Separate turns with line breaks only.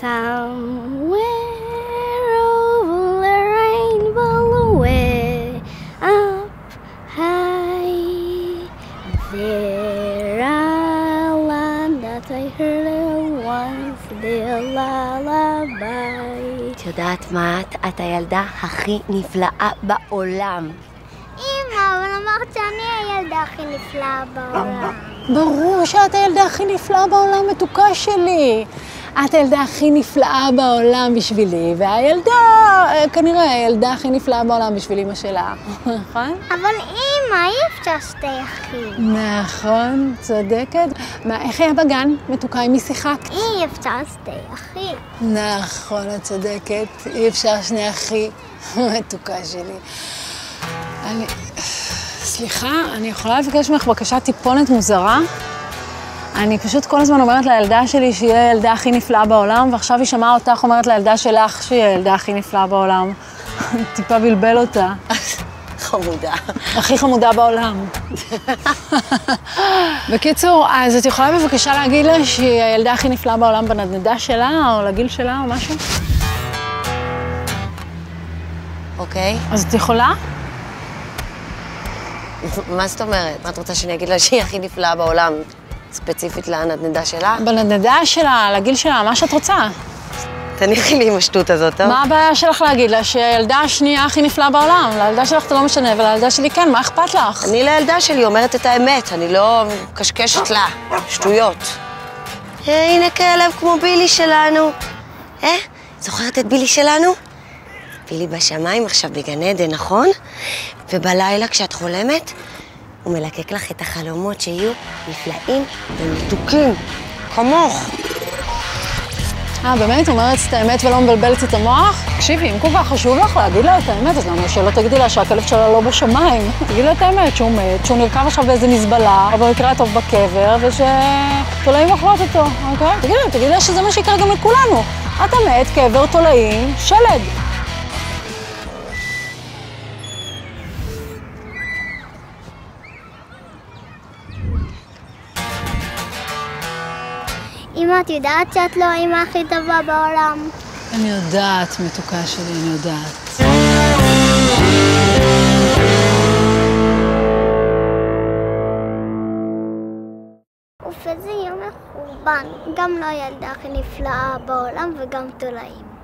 Somewhere over the rainbow way up high there a land that I heard once their lullaby.
את יודעת מה את הילדה הכי נפלאה בעולם.
אמא, אבל אמרת שאני הילדה הכי נפלאה בעולם.
ברור שאת הילדה הכי נפלאה בעולם, מתוקה שלי. את הילדה הכי נפלאה בעולם בשבילי, והילדה, כנראה הילדה הכי נפלאה בעולם בשביל אמא שלה. נכון?
אבל אמא, אי אפשר שתי אחים.
נכון, צודקת. מה, איך היה בגן? מתוקה, עם מי שיחקת?
אי אפשר שתי אחים.
נכון, את צודקת. אי אפשר שני אחי. מתוקה שלי. סליחה, אני יכולה לבקש ממך בקשה טיפונת מוזרה? אני פשוט כל הזמן אומרת לילדה שלי שהיא הילדה הכי נפלאה בעולם, ועכשיו היא שמעה אותך אומרת לילדה שלך שהיא הילדה הכי נפלאה בעולם. טיפה בלבל אותה.
חמודה.
הכי חמודה בעולם. בקיצור, אז את יכולה בבקשה להגיד לה שהיא הילדה הכי נפלאה בעולם בנדנדה שלה, או לגיל שלה, או משהו?
אוקיי.
אז את יכולה?
מה זאת אומרת? מה את רוצה שאני אגיד לה שהיא הכי נפלאה בעולם? ספציפית לנדנדה שלה?
בנדנדה שלה, לגיל שלה, מה שאת רוצה.
תניחי לי עם השטות הזאת, טוב?
מה הבעיה שלך להגיד לה שהילדה השנייה הכי נפלאה בעולם? לילדה שלך אתה לא משנה, ולילדה שלי כן, מה אכפת לך?
אני לילדה שלי אומרת את האמת, אני לא קשקשת לה. שטויות. הנה כלב כמו בילי שלנו. זוכרת את בילי שלנו? בילי בשמיים עכשיו בגן עדן, נכון? ובלילה כשאת חולמת, הוא מלקק לך את החלומות שיהיו נפלאים ומתוקים, כמוך.
באמת? אומרת את האמת ולא מבלבלת את המוח? תקשיבי, אם כל כך חשוב לך להגיד לה את האמת, אז למה שלא תגידי לה שהכלב שלה לא בשמיים? תגידי לה את האמת שהוא מת, שהוא נרקב עכשיו באיזה מזבלה, או במקרה הטוב בקבר, ושתולעים אוכלות אותו, אוקיי? תגידי לה שזה מה שיקרה גם לכולנו. אתה מת, קבר, תולעים, שלד.
אמא, את יודעת שאת לא האמא הכי טובה בעולם?
אני יודעת, מתוקה שלי, אני יודעת.
אוף, איזה יום מחורבן. גם לא הילדה הכי נפלאה בעולם וגם תולעים.